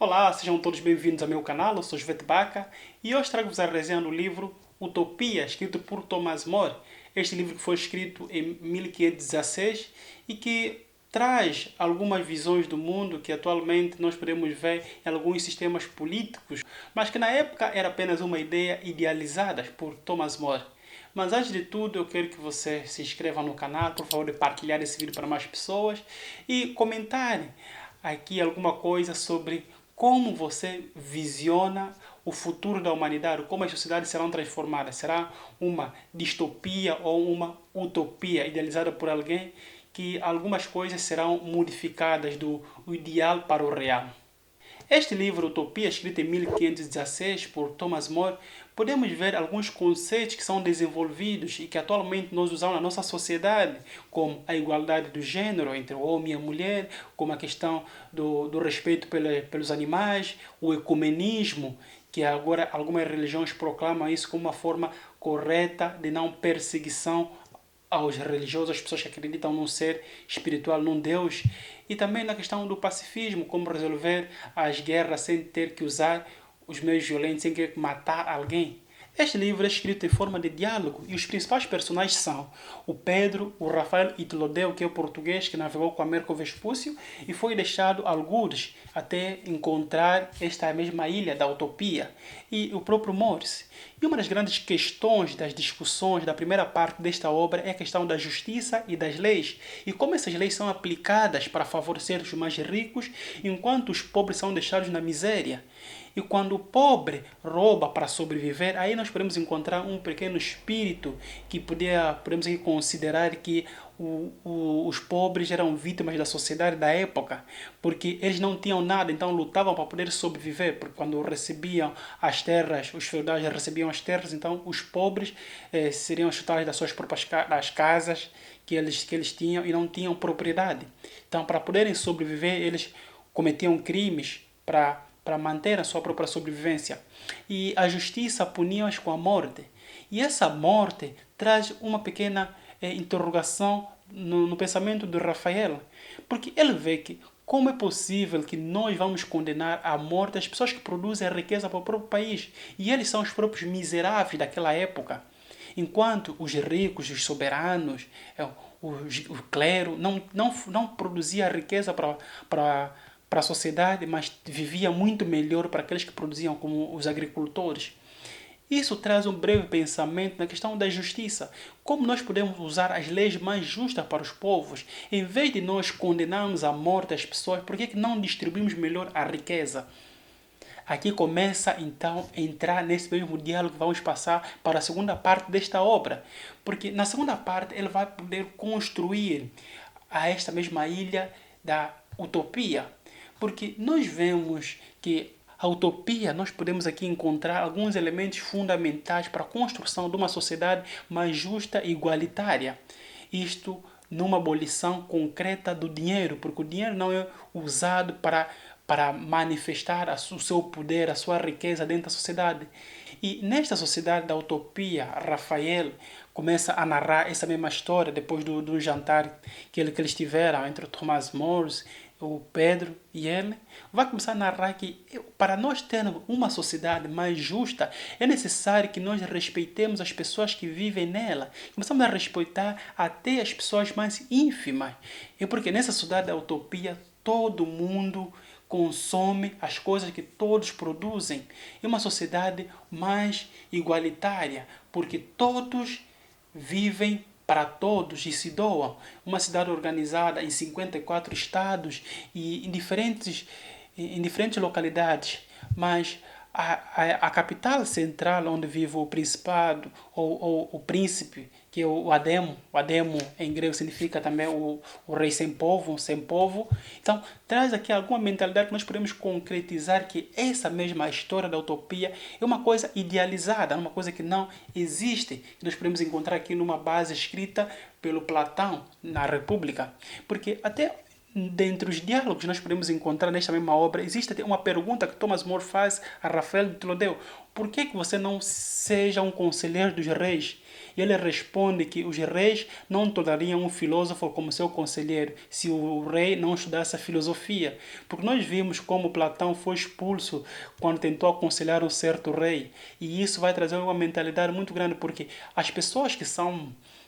Olá, sejam todos bem-vindos ao meu canal, eu sou Jovete Baca e hoje trago-vos a resenha do livro Utopia, escrito por Thomas More. Este livro que foi escrito em 1516 e que traz algumas visões do mundo que atualmente nós podemos ver em alguns sistemas políticos, mas que na época era apenas uma ideia idealizada por Thomas More. Mas antes de tudo, eu quero que você se inscreva no canal, por favor, de partilhar esse vídeo para mais pessoas e comentarem aqui alguma coisa sobre como você visiona o futuro da humanidade, como as sociedades serão transformadas. Será uma distopia ou uma utopia idealizada por alguém que algumas coisas serão modificadas do ideal para o real. Este livro, Utopia, escrito em 1516 por Thomas More, podemos ver alguns conceitos que são desenvolvidos e que atualmente nós usamos na nossa sociedade, como a igualdade do gênero entre o homem e a mulher, como a questão do respeito pelos animais, o ecumenismo, que agora algumas religiões proclamam isso como uma forma correta de não perseguição aos religiosos, às pessoas que acreditam num ser espiritual, num Deus, e também na questão do pacifismo, como resolver as guerras sem ter que usar os meios violentos, sem ter que matar alguém. Este livro é escrito em forma de diálogo e os principais personagens são o Pedro, o Rafael e Tlodeu, que é o português que navegou com Américo Vespúcio e foi deixado algures até encontrar esta mesma ilha da utopia, e o próprio Morse. E uma das grandes questões das discussões da primeira parte desta obra é a questão da justiça e das leis, e como essas leis são aplicadas para favorecer os mais ricos, enquanto os pobres são deixados na miséria. E quando o pobre rouba para sobreviver, aí nós podemos encontrar um pequeno espírito que podemos considerar que os pobres eram vítimas da sociedade da época, porque eles não tinham nada, então lutavam para poder sobreviver, porque quando recebiam as terras, os feudais recebiam as terras, então os pobres seriam chutados das suas próprias das casas que eles tinham e não tinham propriedade. Então, para poderem sobreviver, eles cometiam crimes para manter a sua própria sobrevivência. E a justiça punia-os com a morte. E essa morte traz uma pequena interrogação no pensamento de Rafael, porque ele vê que como é possível que nós vamos condenar à morte as pessoas que produzem a riqueza para o próprio país? E eles são os próprios miseráveis daquela época. Enquanto os ricos, os soberanos, o clero não produzia riqueza para a sociedade, mas vivia muito melhor para aqueles que produziam, como os agricultores. Isso traz um breve pensamento na questão da justiça. Como nós podemos usar as leis mais justas para os povos? Em vez de nós condenarmos à morte as pessoas, por que não distribuímos melhor a riqueza? Aqui começa então a entrar nesse mesmo diálogo que vamos passar para a segunda parte desta obra. Porque na segunda parte ele vai poder construir a esta mesma ilha da utopia. Porque nós vemos que a utopia, nós podemos aqui encontrar alguns elementos fundamentais para a construção de uma sociedade mais justa e igualitária. Isto numa abolição concreta do dinheiro, porque o dinheiro não é usado para manifestar o seu poder, a sua riqueza dentro da sociedade. E nesta sociedade da utopia, Rafael começa a narrar essa mesma história depois do jantar que eles tiveram entre o Thomas More, o Pedro e ele. Vai começar a narrar que para nós termos uma sociedade mais justa é necessário que nós respeitemos as pessoas que vivem nela. Começamos a respeitar até as pessoas mais ínfimas. E porque nessa sociedade da utopia todo mundo consome as coisas que todos produzem. É uma sociedade mais igualitária, porque todos vivem para todos e se doam. Uma cidade organizada em 54 estados e em diferentes localidades, mas a capital central onde vive o principado ou o príncipe, que é o Ademo. O Ademo em grego significa também o rei sem povo, sem povo. Então traz aqui alguma mentalidade que nós podemos concretizar que essa mesma história da utopia é uma coisa idealizada, uma coisa que não existe, que nós podemos encontrar aqui numa base escrita pelo Platão na República. Porque até dentre os diálogos que nós podemos encontrar nesta mesma obra, existe até uma pergunta que Thomas More faz a Rafael de Tolodeu: por que você não seja um conselheiro dos reis? E ele responde que os reis não tornariam um filósofo como seu conselheiro se o rei não estudasse a filosofia. Porque nós vimos como Platão foi expulso quando tentou aconselhar um certo rei. E isso vai trazer uma mentalidade muito grande, porque as pessoas que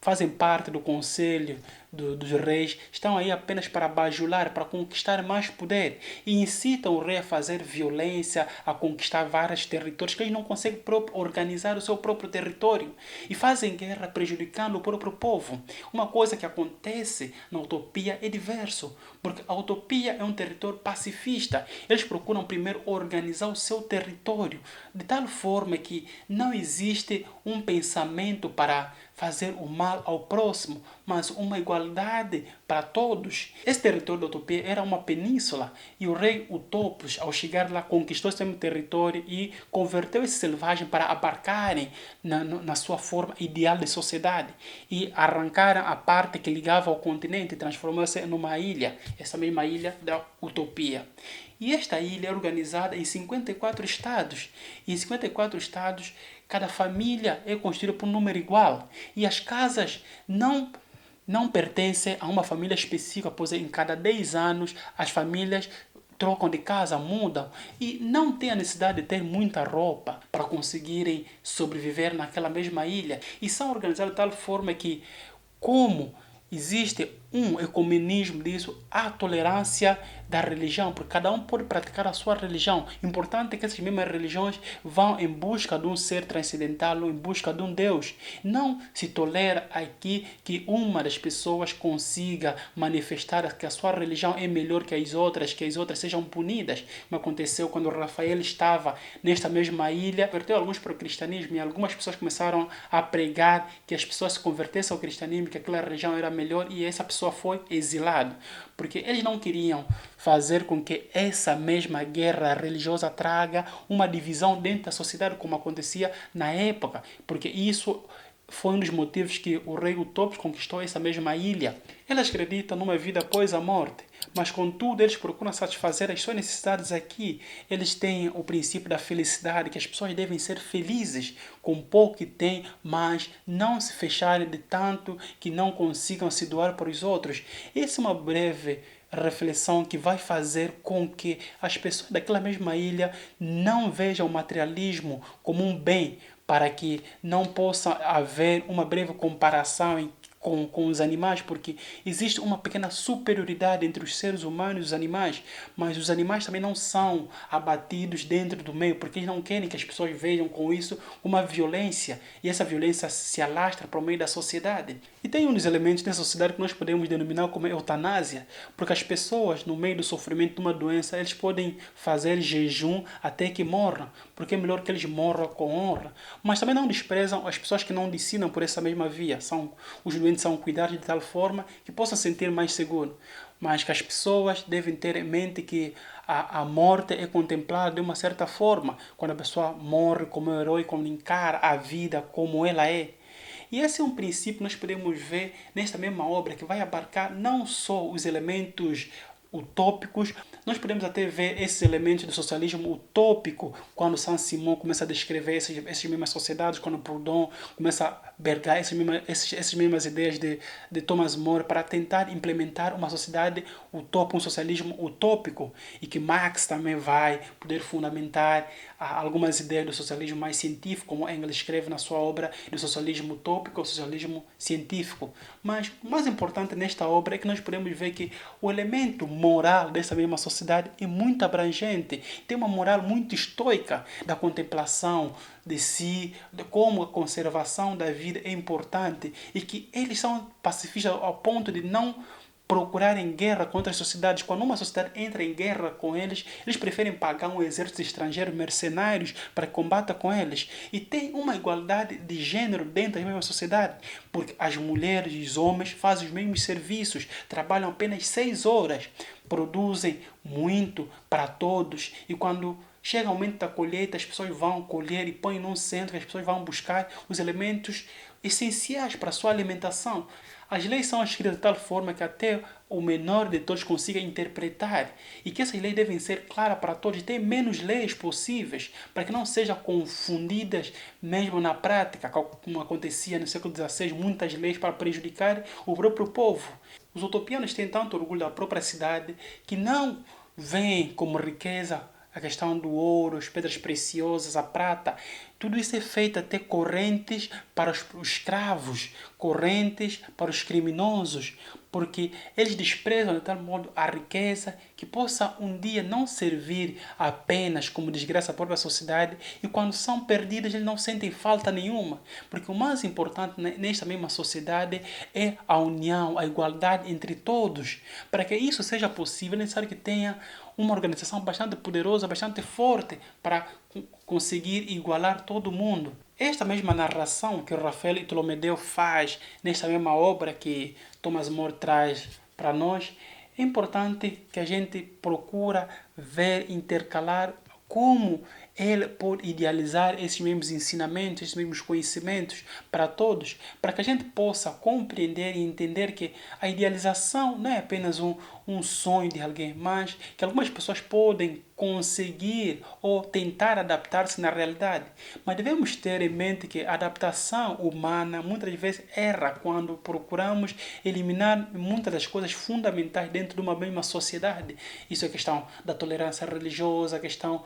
fazem parte do conselho dos reis, estão aí apenas para bajular, para conquistar mais poder, e incitam o rei a fazer violência, a conquistar vários territórios que eles não conseguem organizar o seu próprio território, e fazem guerra prejudicando o próprio povo. Uma coisa que acontece na utopia é diverso, porque a utopia é um território pacifista. Eles procuram primeiro organizar o seu território de tal forma que não existe um pensamento para fazer o mal ao próximo, mas uma igualdade para todos. Esse território da utopia era uma península, e o rei Utopos, ao chegar lá, conquistou esse mesmo território e converteu esse selvagem para abarcarem na sua forma ideal de sociedade, e arrancaram a parte que ligava ao continente e transformou-se numa ilha, essa mesma ilha da utopia. E esta ilha é organizada em 54 estados. E em 54 estados, cada família é constituída por um número igual. E as casas não pertencem a uma família específica, pois em cada 10 anos as famílias trocam de casa, mudam, e não tem a necessidade de ter muita roupa para conseguirem sobreviver naquela mesma ilha. E são organizados de tal forma que, como existe um ecumenismo disso, a tolerância da religião, porque cada um pode praticar a sua religião. Importante é que essas mesmas religiões vão em busca de um ser transcendental, ou em busca de um Deus. Não se tolera aqui que uma das pessoas consiga manifestar que a sua religião é melhor que as outras sejam punidas, como aconteceu quando Rafael estava nesta mesma ilha, converteu alguns para o cristianismo, e algumas pessoas começaram a pregar que as pessoas se convertessem ao cristianismo, que aquela religião era melhor, e essa pessoa foi exilado, porque eles não queriam fazer com que essa mesma guerra religiosa traga uma divisão dentro da sociedade, como acontecia na época, porque isso foi um dos motivos que o rei Utopos conquistou essa mesma ilha. Eles acreditam numa vida após a morte, mas contudo eles procuram satisfazer as suas necessidades aqui. Eles têm o princípio da felicidade, que as pessoas devem ser felizes com pouco que têm, mas não se fecharem de tanto que não consigam se doar para os outros. Essa é uma breve reflexão que vai fazer com que as pessoas daquela mesma ilha não vejam o materialismo como um bem, para que não possa haver uma breve comparação com os animais, porque existe uma pequena superioridade entre os seres humanos e os animais, mas os animais também não são abatidos dentro do meio, porque eles não querem que as pessoas vejam com isso uma violência, e essa violência se alastra para o meio da sociedade. E tem um dos elementos da sociedade que nós podemos denominar como eutanásia, porque as pessoas, no meio do sofrimento de uma doença, eles podem fazer jejum até que morram, porque é melhor que eles morram com honra. Mas também não desprezam as pessoas que não decidam por essa mesma via. Os doentes são cuidados de tal forma que possam se sentir mais seguros. Mas que as pessoas devem ter em mente que a morte é contemplada de uma certa forma, quando a pessoa morre como um herói, quando encara a vida como ela é. E esse é um princípio que nós podemos ver nesta mesma obra, que vai abarcar não só os elementos utópicos, nós podemos até ver esses elementos do socialismo utópico quando Saint-Simon começa a descrever essas mesmas sociedades, quando Proudhon começa a bergar essas mesmas ideias de Thomas More para tentar implementar uma sociedade utópica, um socialismo utópico, e que Marx também vai poder fundamentar algumas ideias do socialismo mais científico, como Engels escreve na sua obra do socialismo utópico ou socialismo científico. Mas o mais importante nesta obra é que nós podemos ver que o elemento moral dessa mesma sociedade é muito abrangente. Tem uma moral muito estoica da contemplação de si, de como a conservação da vida é importante, e que eles são pacifistas ao ponto de não procurarem guerra contra as sociedades. Quando uma sociedade entra em guerra com eles, eles preferem pagar um exército estrangeiro, mercenários, para que combata com eles. E tem uma igualdade de gênero dentro da mesma sociedade, porque as mulheres e os homens fazem os mesmos serviços, trabalham apenas 6 horas, produzem muito para todos, e quando chega o momento da colheita, as pessoas vão colher e põem num centro, as pessoas vão buscar os elementos essenciais para a sua alimentação. As leis são escritas de tal forma que até o menor de todos consiga interpretar e que essas leis devem ser claras para todos, ter menos leis possíveis, para que não sejam confundidas mesmo na prática, como acontecia no século XVI, muitas leis para prejudicar o próprio povo. Os utopianos têm tanto orgulho da própria cidade que não veem como riqueza a questão do ouro, as pedras preciosas, a prata. Tudo isso é feito até correntes para os escravos, correntes para os criminosos, porque eles desprezam de tal modo a riqueza que possa um dia não servir apenas como desgraça à própria sociedade, e quando são perdidas eles não sentem falta nenhuma, porque o mais importante nesta mesma sociedade é a união, a igualdade entre todos. Para que isso seja possível é necessário que tenha uma organização bastante poderosa, bastante forte para conseguir igualar todo mundo. Esta mesma narração que o Rafael Ptolomeu faz nesta mesma obra que Thomas More traz para nós, é importante que a gente procura ver, intercalar como ele pode idealizar esses mesmos ensinamentos, esses mesmos conhecimentos para todos, para que a gente possa compreender e entender que a idealização não é apenas um sonho de alguém, mas que algumas pessoas podem conseguir ou tentar adaptar-se na realidade. Mas devemos ter em mente que a adaptação humana muitas vezes erra quando procuramos eliminar muitas das coisas fundamentais dentro de uma mesma sociedade. Isso é questão da tolerância religiosa, a questão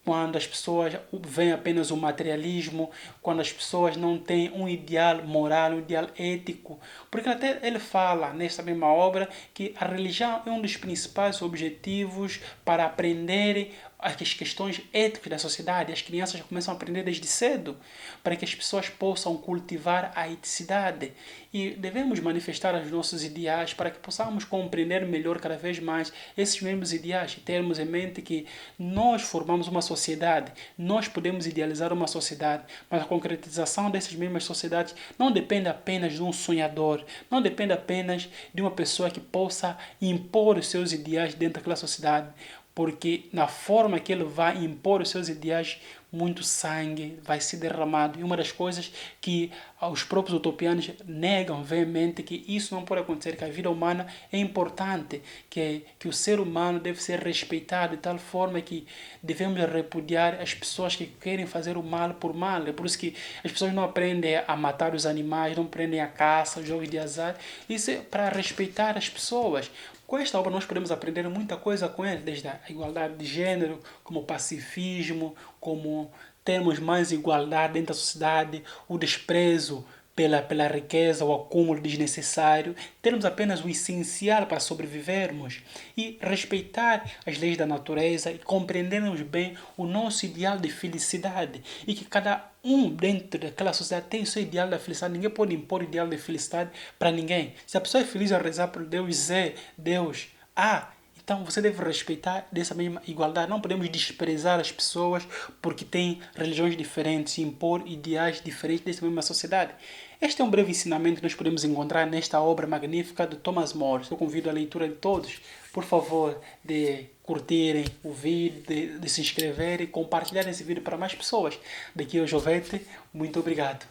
quando as pessoas veem apenas o materialismo, quando as pessoas não têm um ideal moral, um ideal ético. Porque até ele fala nessa mesma obra que a religião é um dos principais objetivos para aprender as questões éticas da sociedade. As crianças começam a aprender desde cedo para que as pessoas possam cultivar a eticidade. E devemos manifestar os nossos ideais para que possamos compreender melhor cada vez mais esses mesmos ideais e termos em mente que nós formamos uma sociedade, nós podemos idealizar uma sociedade, mas a concretização dessas mesmas sociedades não depende apenas de um sonhador, não depende apenas de uma pessoa que possa impor os seus ideais dentro daquela sociedade, porque na forma que ele vai impor os seus ideais, muito sangue vai ser derramado. E uma das coisas que os próprios utopianos negam veemente que isso não pode acontecer, que a vida humana é importante, que o ser humano deve ser respeitado de tal forma que devemos repudiar as pessoas que querem fazer o mal por mal. É por isso que as pessoas não aprendem a matar os animais, não aprendem a caça, os jogos de azar. Isso é para respeitar as pessoas. Com esta obra nós podemos aprender muita coisa com ele, desde a igualdade de gênero, como pacifismo, como termos mais igualdade dentro da sociedade, o desprezo pela riqueza, o acúmulo desnecessário, termos apenas o essencial para sobrevivermos e respeitar as leis da natureza e compreendermos bem o nosso ideal de felicidade e que cada um dentro daquela sociedade tem o seu ideal da felicidade. Ninguém pode impor o ideal de felicidade para ninguém. Se a pessoa é feliz a rezar por Deus Z, Deus A, então você deve respeitar dessa mesma igualdade. Não podemos desprezar as pessoas porque têm religiões diferentes e impor ideais diferentes dessa mesma sociedade. Este é um breve ensinamento que nós podemos encontrar nesta obra magnífica de Thomas More. Eu convido a leitura de todos. Por favor, de curtirem o vídeo, de se inscreverem e compartilhar esse vídeo para mais pessoas. Daqui é o Jovete. Muito obrigado.